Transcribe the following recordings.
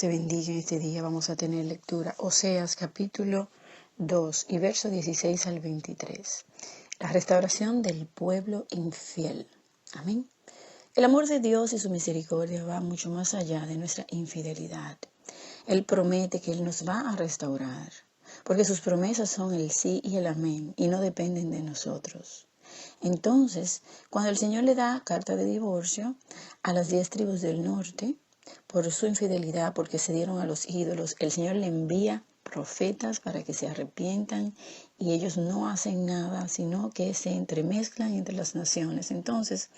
te bendiga en este día. Vamos a tener lectura Oseas capítulo 2 y verso 16 al 23. La restauración del pueblo infiel. Amén. El amor de Dios y su misericordia va mucho más allá de nuestra infidelidad. Él promete que Él nos va a restaurar, porque sus promesas son el sí y el amén y no dependen de nosotros. Entonces, cuando el Señor le da carta de divorcio a las 10 tribus del norte, por su infidelidad, porque se dieron a los ídolos, el Señor le envía profetas para que se arrepientan y ellos no hacen nada, sino que se entremezclan entre las naciones. Entonces,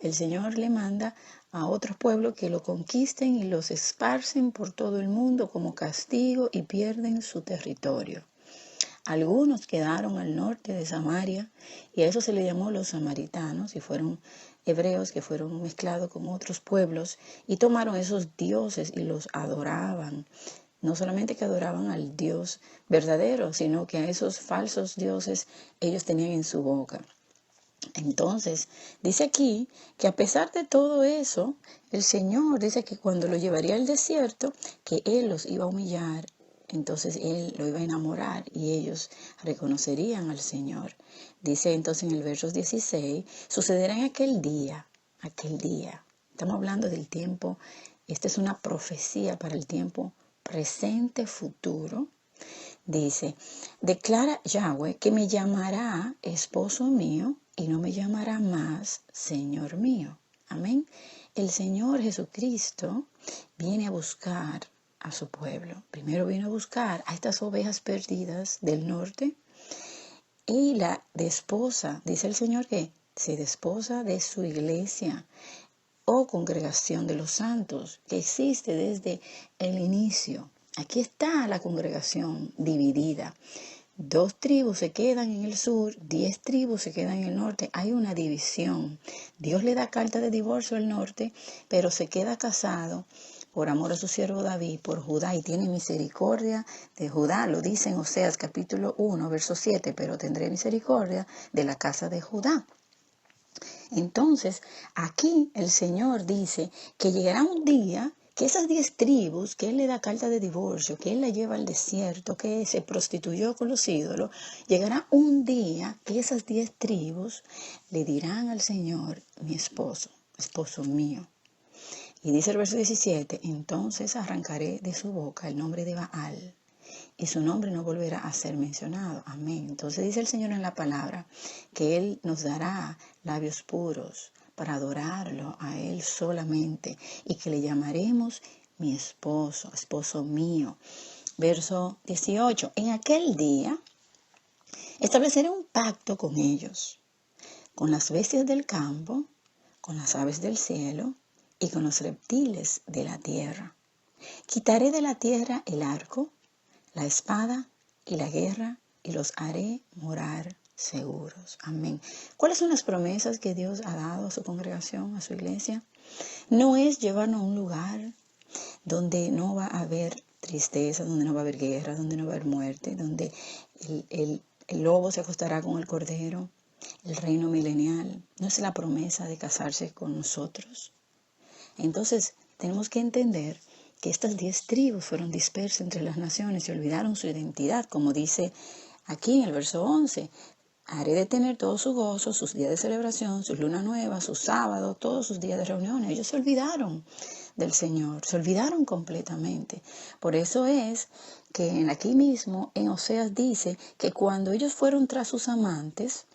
el Señor le manda a otros pueblos que lo conquisten y los esparcen por todo el mundo como castigo y pierden su territorio. Algunos quedaron al norte de Samaria y a eso se le llamó los samaritanos y fueron hebreos que fueron mezclados con otros pueblos y tomaron esos dioses y los adoraban. No solamente que adoraban al Dios verdadero, sino que a esos falsos dioses ellos tenían en su boca. Entonces, dice aquí que a pesar de todo eso, el Señor dice que cuando lo llevaría al desierto, que Él los iba a humillar. Entonces Él lo iba a enamorar y ellos reconocerían al Señor. Dice entonces en el verso 16, sucederá en aquel día. Estamos hablando del tiempo, esta es una profecía para el tiempo presente, futuro. Dice, declara Yahweh que me llamará esposo mío y no me llamará más Señor mío. Amén. El Señor Jesucristo viene a buscar a su pueblo. Primero vino a buscar a estas ovejas perdidas del norte y la desposa, dice el Señor que se desposa de su iglesia o congregación de los santos que existe desde el inicio. Aquí está la congregación dividida. 2 tribus se quedan en el sur, 10 tribus se quedan en el norte. Hay una división. Dios le da carta de divorcio al norte, pero se queda casado por amor a su siervo David, por Judá, y tiene misericordia de Judá. Lo dice en Oseas capítulo 1, verso 7, pero tendré misericordia de la casa de Judá. Entonces, aquí el Señor dice que llegará un día que esas 10 tribus, que Él le da carta de divorcio, que Él la lleva al desierto, que se prostituyó con los ídolos, llegará un día que esas 10 tribus le dirán al Señor, mi esposo mío. Y dice el verso 17, entonces arrancaré de su boca el nombre de Baal y su nombre no volverá a ser mencionado. Amén. Entonces dice el Señor en la palabra que Él nos dará labios puros para adorarlo a Él solamente y que le llamaremos mi esposo mío. Verso 18, en aquel día estableceré un pacto con ellos, con las bestias del campo, con las aves del cielo y con los reptiles de la tierra. Quitaré de la tierra el arco, la espada y la guerra, y los haré morar seguros. Amén. ¿Cuáles son las promesas que Dios ha dado a su congregación, a su iglesia? No es llevarnos a un lugar donde no va a haber tristeza, donde no va a haber guerra, donde no va a haber muerte, donde el lobo se acostará con el cordero, el reino milenial. No es la promesa de casarse con nosotros. Entonces, tenemos que entender que estas 10 tribus fueron dispersas entre las naciones y olvidaron su identidad, como dice aquí en el verso 11. Haré detener todo su gozo, sus días de celebración, sus lunas nuevas, sus sábados, todos sus días de reuniones. Ellos se olvidaron del Señor, se olvidaron completamente. Por eso es que aquí mismo en Oseas dice que cuando ellos fueron tras sus amantes,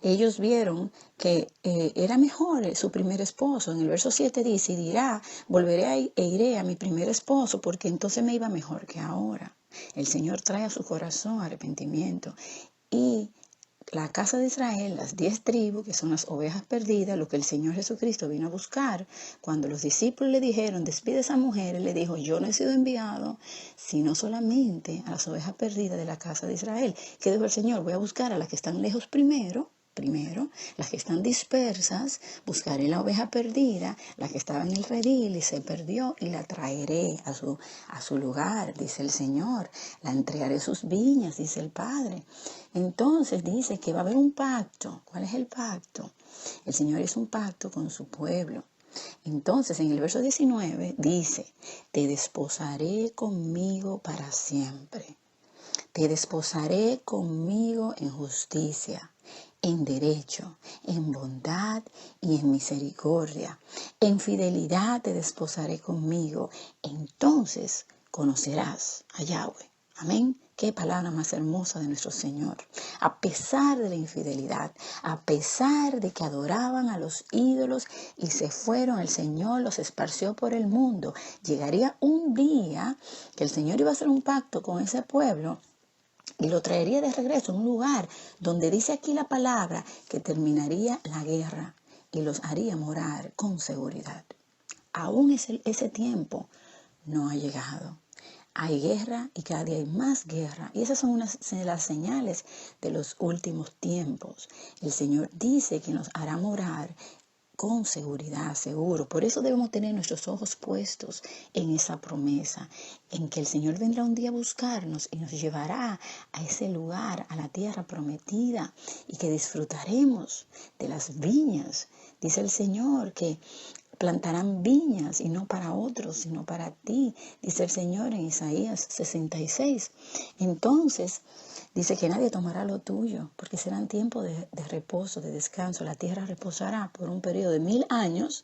ellos vieron que era mejor su primer esposo. En el verso 7 dice, y dirá, volveré e iré a mi primer esposo, porque entonces me iba mejor que ahora. El Señor trae a su corazón arrepentimiento. Y la casa de Israel, las 10 tribus, que son las ovejas perdidas, lo que el Señor Jesucristo vino a buscar, cuando los discípulos le dijeron, despide a esa mujer, él le dijo, yo no he sido enviado, sino solamente a las ovejas perdidas de la casa de Israel. ¿Qué dijo el Señor? Voy a buscar a las que están lejos primero, las que están dispersas, buscaré la oveja perdida, la que estaba en el redil y se perdió, y la traeré a su lugar, dice el Señor. La entregaré sus viñas, dice el Padre. Entonces dice que va a haber un pacto. ¿Cuál es el pacto? El Señor hizo un pacto con su pueblo. Entonces en el verso 19 dice, te desposaré conmigo para siempre. Te desposaré conmigo en justicia, en derecho, en bondad y en misericordia. En fidelidad te desposaré conmigo. Entonces conocerás a Yahweh. Amén. Qué palabra más hermosa de nuestro Señor. A pesar de la infidelidad, a pesar de que adoraban a los ídolos y se fueron, el Señor los esparció por el mundo. Llegaría un día que el Señor iba a hacer un pacto con ese pueblo y lo traería de regreso a un lugar donde dice aquí la palabra que terminaría la guerra y los haría morar con seguridad. Aún ese tiempo no ha llegado. Hay guerra y cada día hay más guerra. Y esas son unas de las señales de los últimos tiempos. El Señor dice que nos hará morar con seguridad, seguro. Por eso debemos tener nuestros ojos puestos en esa promesa, en que el Señor vendrá un día a buscarnos y nos llevará a ese lugar, a la tierra prometida, y que disfrutaremos de las viñas. Dice el Señor que plantarán viñas y no para otros, sino para ti, dice el Señor en Isaías 66. Entonces, dice que nadie tomará lo tuyo, porque serán tiempos de reposo, de descanso. La tierra reposará por un periodo de 1000 años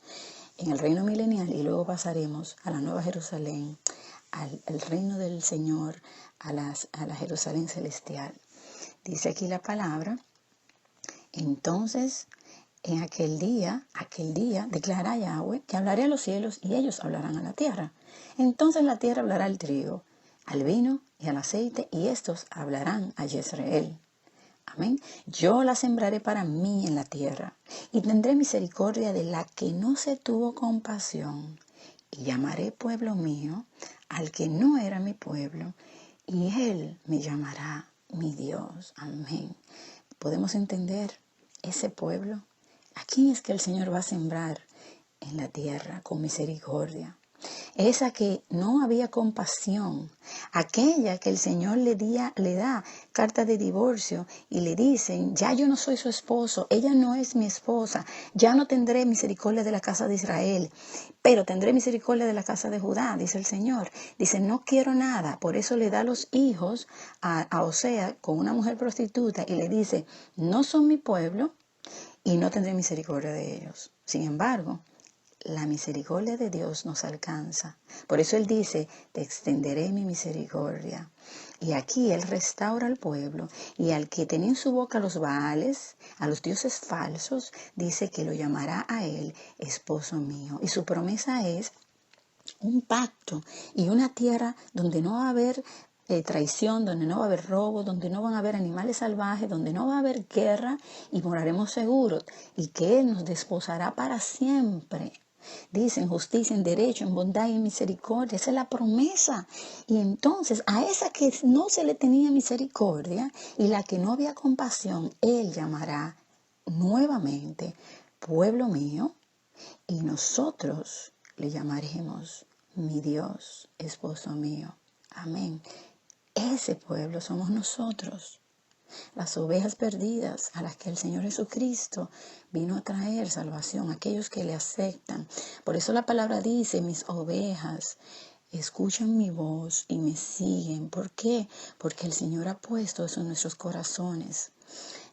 en el reino milenial y luego pasaremos a la Nueva Jerusalén, al reino del Señor, a la Jerusalén celestial. Dice aquí la palabra, entonces en aquel día, declara Yahweh, que hablaré a los cielos y ellos hablarán a la tierra. Entonces la tierra hablará al trigo, al vino y al aceite, y estos hablarán a Jezreel. Amén. Yo la sembraré para mí en la tierra, y tendré misericordia de la que no se tuvo compasión, y llamaré pueblo mío al que no era mi pueblo, y él me llamará mi Dios. Amén. ¿Podemos entender ese pueblo? ¿A quién es que el Señor va a sembrar en la tierra con misericordia? Esa que no había compasión, aquella que el Señor le da carta de divorcio y le dicen, ya yo no soy su esposo, ella no es mi esposa, ya no tendré misericordia de la casa de Israel, pero tendré misericordia de la casa de Judá, dice el Señor. Dice, no quiero nada, por eso le da los hijos a Osea con una mujer prostituta y le dice, no son mi pueblo y no tendré misericordia de ellos. Sin embargo, la misericordia de Dios nos alcanza. Por eso Él dice, te extenderé mi misericordia. Y aquí Él restaura al pueblo y al que tenía en su boca los Baales, a los dioses falsos, dice que lo llamará a Él esposo mío. Y su promesa es un pacto y una tierra donde no va a haber traición, donde no va a haber robo, donde no van a haber animales salvajes, donde no va a haber guerra y moraremos seguros y que Él nos desposará para siempre. Dice en justicia, en derecho, en bondad y en misericordia. Esa es la promesa. Y entonces a esa que no se le tenía misericordia y la que no había compasión, Él llamará nuevamente pueblo mío y nosotros le llamaremos mi Dios, esposo mío. Amén. Ese pueblo somos nosotros, las ovejas perdidas a las que el Señor Jesucristo vino a traer salvación, aquellos que le aceptan. Por eso la palabra dice, mis ovejas escuchan mi voz y me siguen. ¿Por qué? Porque el Señor ha puesto eso en nuestros corazones,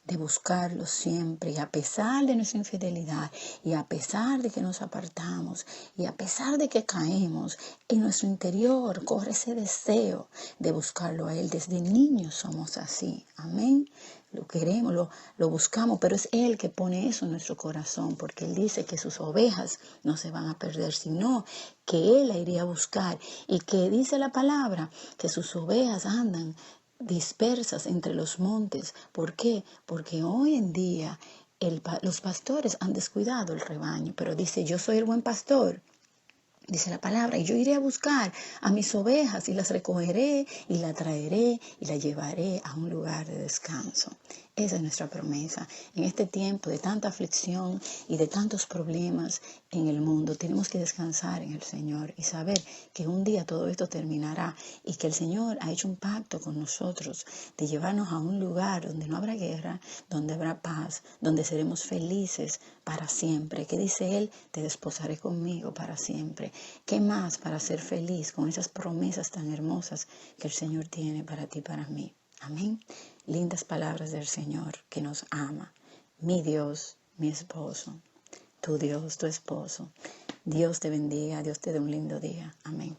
de buscarlo siempre, y a pesar de nuestra infidelidad, y a pesar de que nos apartamos, y a pesar de que caemos, en nuestro interior corre ese deseo de buscarlo a Él. Desde niños somos así, amén. Lo queremos, lo buscamos, pero es Él que pone eso en nuestro corazón, porque Él dice que sus ovejas no se van a perder, sino que Él la iría a buscar, y que dice la palabra que sus ovejas andan dispersas entre los montes. ¿Por qué? Porque hoy en día los pastores han descuidado el rebaño, pero dice, yo soy el buen pastor. Dice la palabra, y yo iré a buscar a mis ovejas y las recogeré y las traeré y las llevaré a un lugar de descanso. Esa es nuestra promesa. En este tiempo de tanta aflicción y de tantos problemas en el mundo, tenemos que descansar en el Señor y saber que un día todo esto terminará y que el Señor ha hecho un pacto con nosotros de llevarnos a un lugar donde no habrá guerra, donde habrá paz, donde seremos felices para siempre. ¿Qué dice Él? Te desposaré conmigo para siempre. ¿Qué más para ser feliz con esas promesas tan hermosas que el Señor tiene para ti y para mí? Amén. Lindas palabras del Señor que nos ama. Mi Dios, mi esposo. Tu Dios, tu esposo. Dios te bendiga. Dios te dé un lindo día. Amén.